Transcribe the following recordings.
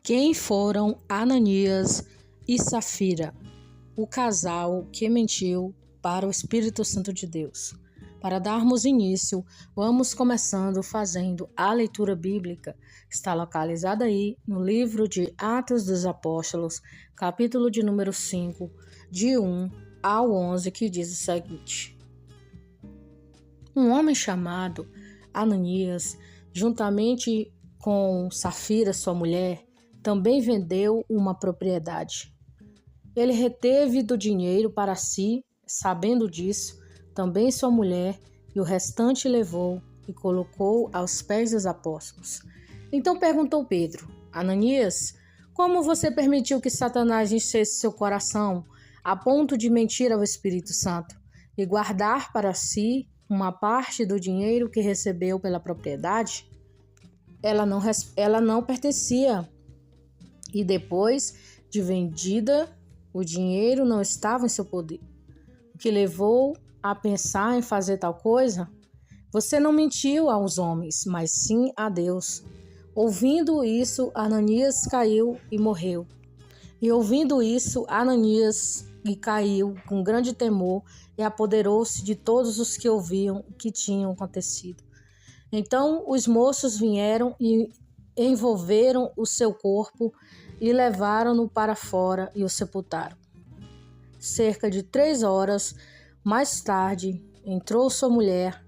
Quem foram Ananias e Safira, o casal que mentiu para o Espírito Santo de Deus? Para darmos início, vamos começando fazendo a leitura bíblica. Está localizada aí no livro de Atos dos Apóstolos, capítulo de número 5, de 1 ao 11, que diz o seguinte: Um homem chamado Ananias, juntamente com Safira, sua mulher, também vendeu uma propriedade. Ele reteve do dinheiro para si, sabendo disso, também sua mulher, e o restante levou e colocou aos pés dos apóstolos. Então perguntou Pedro: Ananias, como você permitiu que Satanás enchesse seu coração a ponto de mentir ao Espírito Santo e guardar para si uma parte do dinheiro que recebeu pela propriedade? Ela não pertencia. E depois de vendida, o dinheiro não estava em seu poder. O que levou a pensar em fazer tal coisa? Você não mentiu aos homens, mas sim a Deus. Ouvindo isso, Ananias caiu e morreu. E ouvindo isso, Ananias caiu com grande temor e apoderou-se de todos os que ouviam o que tinha acontecido. Então os moços vieram e envolveram o seu corpo e levaram-no para fora e o sepultaram. Cerca de 3 horas mais tarde, entrou sua mulher,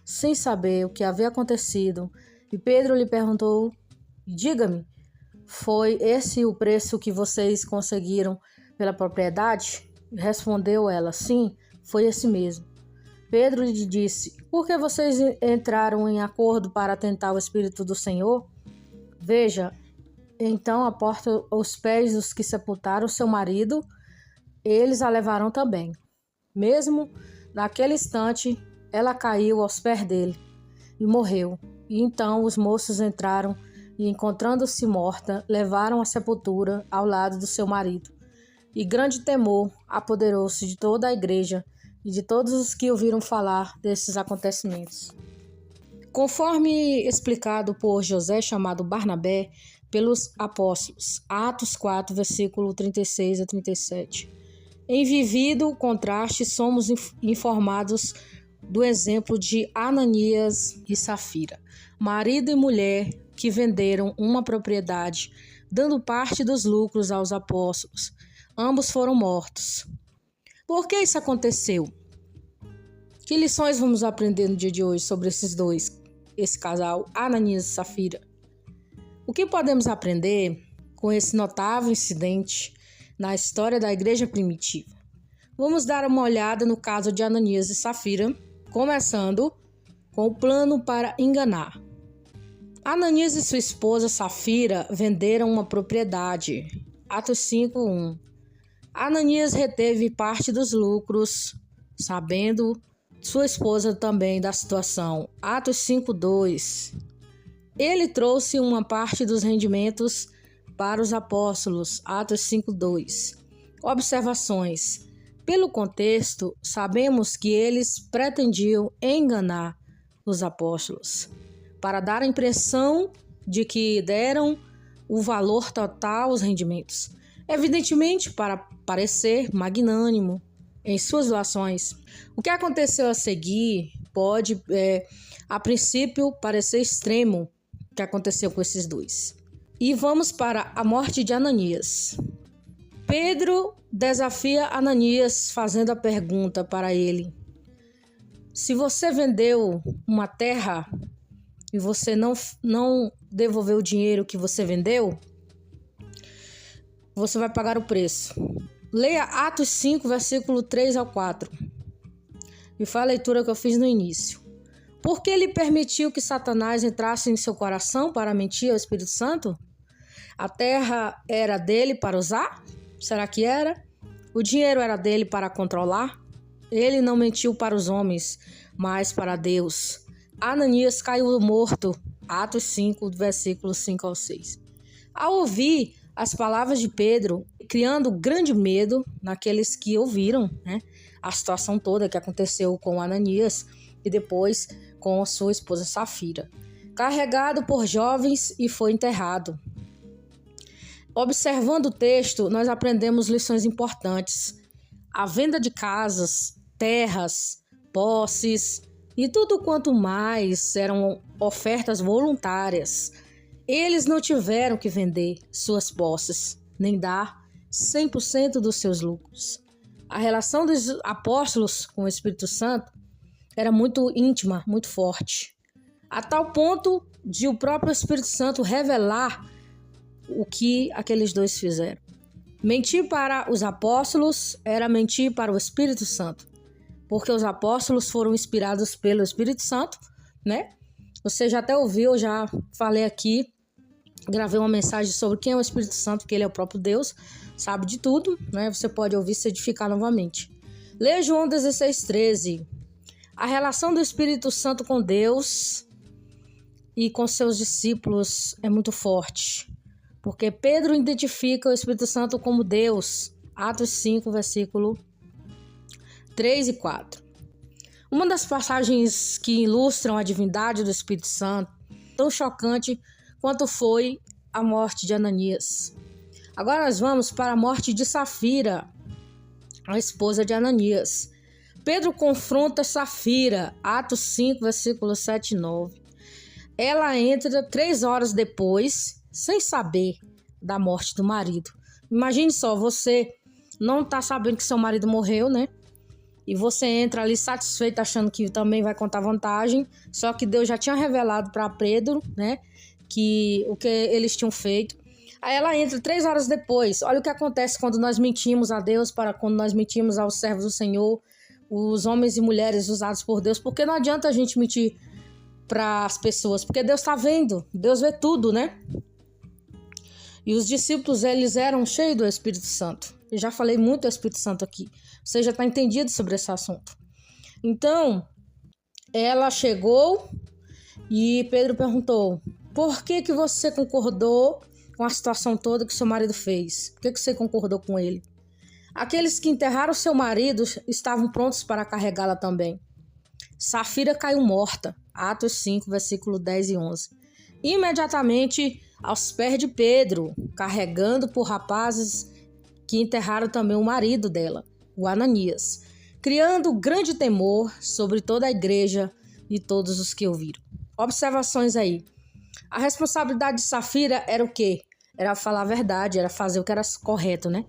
sem saber o que havia acontecido, e Pedro lhe perguntou: Diga-me, foi esse o preço que vocês conseguiram pela propriedade? Respondeu ela: Sim, foi esse mesmo. Pedro lhe disse: Por que vocês entraram em acordo para tentar o Espírito do Senhor? Veja, então aporta os pés dos que sepultaram seu marido, eles a levaram também. Mesmo naquele instante, ela caiu aos pés dele e morreu. E então os moços entraram e, encontrando-se morta, levaram à sepultura ao lado do seu marido. E grande temor apoderou-se de toda a igreja e de todos os que ouviram falar desses acontecimentos. Conforme explicado por José, chamado Barnabé, pelos apóstolos, Atos 4, versículo 36 a 37. Em vivido contraste, somos informados do exemplo de Ananias e Safira, marido e mulher que venderam uma propriedade, dando parte dos lucros aos apóstolos. Ambos foram mortos. Por que isso aconteceu? Que lições vamos aprender no dia de hoje sobre esse casal, Ananias e Safira? O que podemos aprender com esse notável incidente na história da igreja primitiva? Vamos dar uma olhada no caso de Ananias e Safira, começando com o plano para enganar. Ananias e sua esposa Safira venderam uma propriedade. Atos 5:1. Ananias reteve parte dos lucros, sabendo sua esposa também da situação. Atos 5:2. Ele trouxe uma parte dos rendimentos para os apóstolos. Atos 5:2. Observações. Pelo contexto, sabemos que eles pretendiam enganar os apóstolos, para dar a impressão de que deram o valor total aos rendimentos, evidentemente para parecer magnânimo em suas doações. O que aconteceu a seguir pode, a princípio, parecer extremo, que aconteceu com esses dois. E vamos para a morte de Ananias. Pedro desafia Ananias fazendo a pergunta para ele: se você vendeu uma terra e você não devolveu o dinheiro que você vendeu, você vai pagar o preço. Leia Atos 5, versículo 3 ao 4. E foi a leitura que eu fiz no início. Por que ele permitiu que Satanás entrasse em seu coração para mentir ao Espírito Santo? A terra era dele para usar? Será que era? O dinheiro era dele para controlar? Ele não mentiu para os homens, mas para Deus. Ananias caiu morto. Atos 5, versículos 5 ao 6. Ao ouvir as palavras de Pedro, criando grande medo naqueles que ouviram, a situação toda que aconteceu com Ananias e depois com sua esposa Safira. Carregado por jovens e foi enterrado. Observando o texto, nós aprendemos lições importantes. A venda de casas, terras, posses e tudo quanto mais eram ofertas voluntárias. Eles não tiveram que vender suas posses, nem dar 100% dos seus lucros. A relação dos apóstolos com o Espírito Santo era muito íntima, muito forte, a tal ponto de o próprio Espírito Santo revelar o que aqueles dois fizeram. Mentir para os apóstolos era mentir para o Espírito Santo, porque os apóstolos foram inspirados pelo Espírito Santo, né? Você já até ouviu, eu já falei aqui, gravei uma mensagem sobre quem é o Espírito Santo, que ele é o próprio Deus, sabe de tudo, né? Você pode ouvir se edificar novamente. Leia João 16:13. A relação do Espírito Santo com Deus e com seus discípulos é muito forte, porque Pedro identifica o Espírito Santo como Deus. Atos 5, versículo 3 e 4. Uma das passagens que ilustram a divindade do Espírito Santo, tão chocante quanto foi a morte de Ananias. Agora nós vamos para a morte de Safira, a esposa de Ananias. Pedro confronta Safira, Atos 5, versículos 7 e 9. Ela entra 3 horas depois, sem saber da morte do marido. Imagine só, você não está sabendo que seu marido morreu, né? E você entra ali satisfeito, achando que também vai contar vantagem. Só que Deus já tinha revelado para Pedro, né? Que o que eles tinham feito. Aí ela entra 3 horas depois. Olha o que acontece quando nós mentimos a Deus, quando nós mentimos aos servos do Senhor, os homens e mulheres usados por Deus. Porque não adianta a gente mentir para as pessoas, porque Deus está vendo, Deus vê tudo, né? E os discípulos, eles eram cheios do Espírito Santo. Eu já falei muito do Espírito Santo aqui. Você já está entendido sobre esse assunto. Então, ela chegou e Pedro perguntou: por que você concordou com a situação toda que seu marido fez? Por que você concordou com ele? Aqueles que enterraram seu marido estavam prontos para carregá-la também. Safira caiu morta. Atos 5, versículo 10 e 11. Imediatamente aos pés de Pedro, carregando por rapazes que enterraram também o marido dela, o Ananias, criando grande temor sobre toda a igreja e todos os que ouviram. Observações aí. A responsabilidade de Safira era o quê? Era falar a verdade, era fazer o que era correto, né?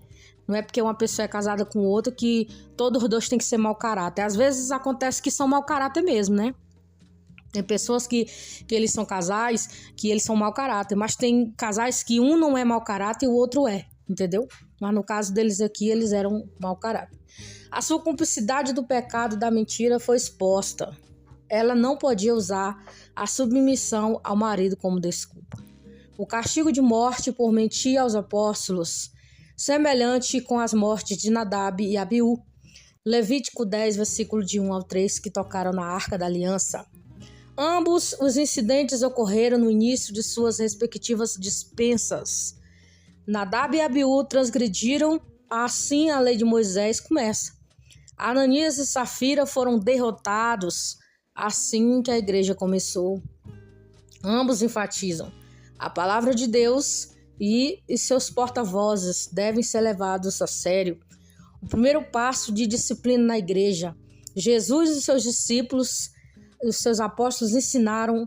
Não é porque uma pessoa é casada com outra que todos os dois têm que ser mau caráter. Às vezes acontece que são mau caráter mesmo, né? Tem pessoas que eles são casais, que eles são mau caráter, mas tem casais que um não é mau caráter e o outro é, entendeu? Mas no caso deles aqui, eles eram mau caráter. A sua cumplicidade do pecado da mentira foi exposta. Ela não podia usar a submissão ao marido como desculpa. O castigo de morte por mentir aos apóstolos, semelhante com as mortes de Nadab e Abiú. Levítico 10, versículo de 1 ao 3, que tocaram na Arca da Aliança. Ambos os incidentes ocorreram no início de suas respectivas dispensas. Nadab e Abiú transgrediram, assim a lei de Moisés começa. Ananias e Safira foram derrotados, assim que a igreja começou. Ambos enfatizam: a palavra de Deus e seus porta-vozes devem ser levados a sério. O primeiro passo de disciplina na igreja. Jesus e seus discípulos, os seus apóstolos ensinaram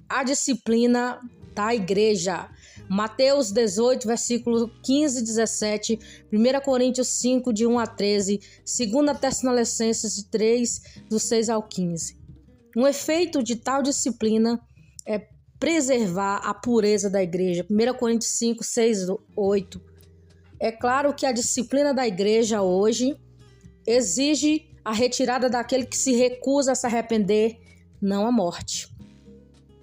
a disciplina da igreja. Mateus 18, versículo 15 e 17, 1 Coríntios 5, de 1 a 13, 2 Tessalonicenses 3, do 6 ao 15. Um efeito de tal disciplina é preservar a pureza da igreja. 1 Coríntios 5, 6, 8. É claro que a disciplina da igreja hoje exige a retirada daquele que se recusa a se arrepender, não a morte.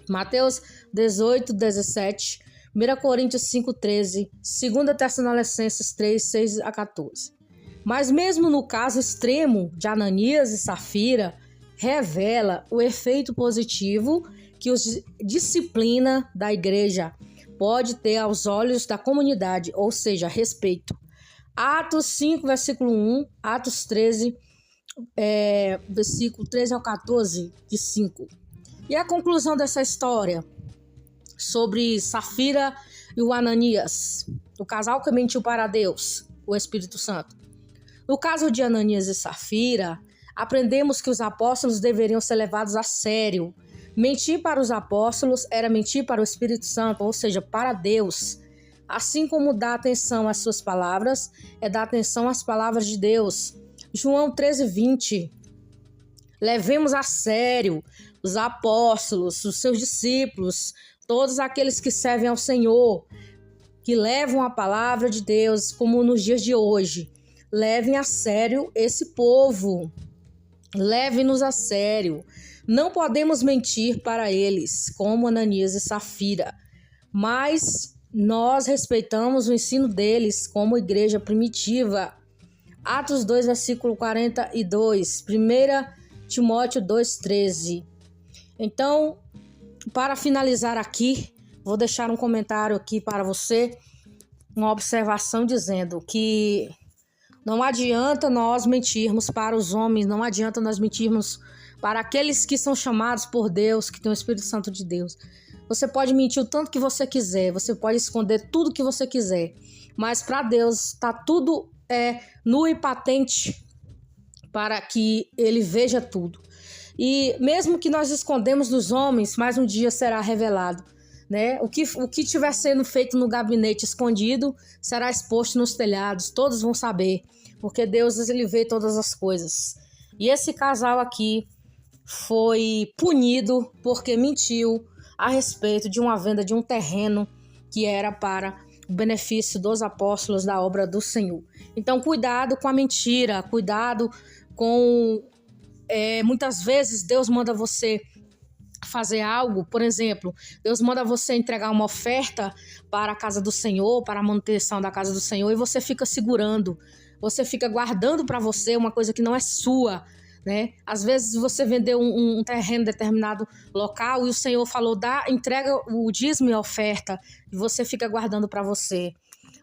Mateus 18, 17, 1 Coríntios 5, 13, 2 Tessalonicenses 3, 6 a 14. Mas mesmo no caso extremo de Ananias e Safira, revela o efeito positivo que a disciplina da igreja pode ter aos olhos da comunidade, ou seja, respeito. Atos 5, versículo 1, Atos 13, versículo 13 ao 14, de 5. E a conclusão dessa história sobre Safira e o Ananias. O casal que mentiu para Deus, o Espírito Santo. No caso de Ananias e Safira, aprendemos que os apóstolos deveriam ser levados a sério. Mentir para os apóstolos era mentir para o Espírito Santo, ou seja, para Deus. Assim como dar atenção às suas palavras, é dar atenção às palavras de Deus. João 13:20. Levemos a sério os apóstolos, os seus discípulos, todos aqueles que servem ao Senhor, que levam a palavra de Deus, como nos dias de hoje. Levem a sério esse povo. Leve-nos a sério. Não podemos mentir para eles, como Ananias e Safira, mas nós respeitamos o ensino deles como igreja primitiva. Atos 2, versículo 42, 1 Timóteo 2,13. Então, para finalizar aqui, vou deixar um comentário aqui para você, uma observação dizendo que não adianta nós mentirmos para os homens, não adianta nós mentirmos para aqueles que são chamados por Deus, que tem o Espírito Santo de Deus. Você pode mentir o tanto que você quiser, você pode esconder tudo que você quiser, mas para Deus está tudo nu e patente para que Ele veja tudo. E mesmo que nós escondemos dos homens, mais um dia será revelado, né? O que estiver sendo feito no gabinete escondido será exposto nos telhados, todos vão saber, porque Deus, Ele vê todas as coisas. E esse casal aqui foi punido porque mentiu a respeito de uma venda de um terreno que era para o benefício dos apóstolos da obra do Senhor. Então, cuidado com a mentira, cuidado com... muitas vezes Deus manda você fazer algo, por exemplo, Deus manda você entregar uma oferta para a casa do Senhor, para a manutenção da casa do Senhor, e você fica segurando, você fica guardando para você uma coisa que não é sua, né? Às vezes você vendeu um terreno em determinado local e o Senhor falou, entrega o dízimo e a oferta, e você fica guardando para você.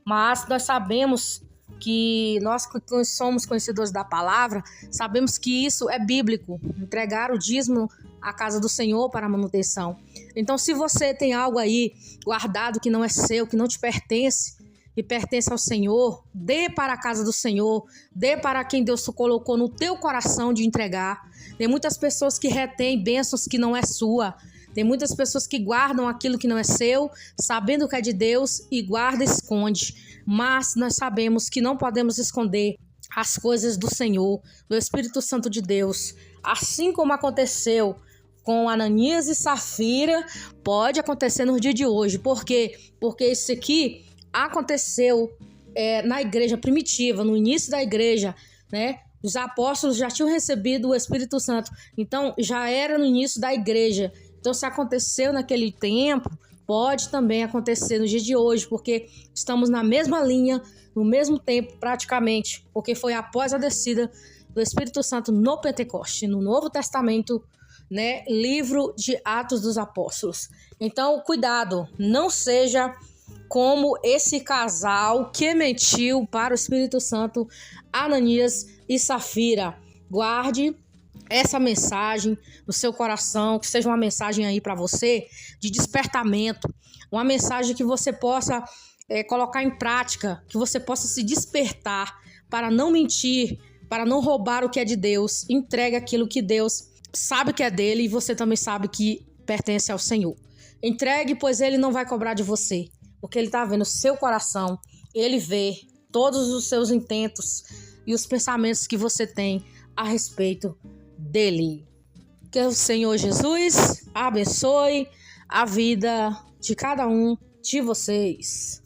Mas nós sabemos que nós que somos conhecedores da palavra, sabemos que isso é bíblico, entregar o dízimo à casa do Senhor para a manutenção. Então, se você tem algo aí guardado que não é seu, que não te pertence, e pertence ao Senhor, dê para a casa do Senhor, dê para quem Deus colocou no teu coração de entregar. Tem muitas pessoas que retêm bênçãos que não é sua, tem muitas pessoas que guardam aquilo que não é seu, sabendo que é de Deus, e guarda e esconde. Mas nós sabemos que não podemos esconder as coisas do Senhor, do Espírito Santo de Deus. Assim como aconteceu com Ananias e Safira, pode acontecer no dia de hoje. Por quê? Porque isso aqui aconteceu na igreja primitiva, no início da igreja, né? Os apóstolos já tinham recebido o Espírito Santo, então já era no início da igreja. Então, se aconteceu naquele tempo, pode também acontecer no dia de hoje, porque estamos na mesma linha, no mesmo tempo praticamente, porque foi após a descida do Espírito Santo no Pentecoste, no Novo Testamento, né? Livro de Atos dos Apóstolos. Então, cuidado, não seja como esse casal que mentiu para o Espírito Santo, Ananias e Safira. Guarde essa mensagem no seu coração, que seja uma mensagem aí para você de despertamento, uma mensagem que você possa colocar em prática, que você possa se despertar para não mentir, para não roubar o que é de Deus. Entregue aquilo que Deus sabe que é dele e você também sabe que pertence ao Senhor. Entregue, pois Ele não vai cobrar de você, porque Ele está vendo o seu coração, Ele vê todos os seus intentos e os pensamentos que você tem a respeito dele. Que o Senhor Jesus abençoe a vida de cada um de vocês.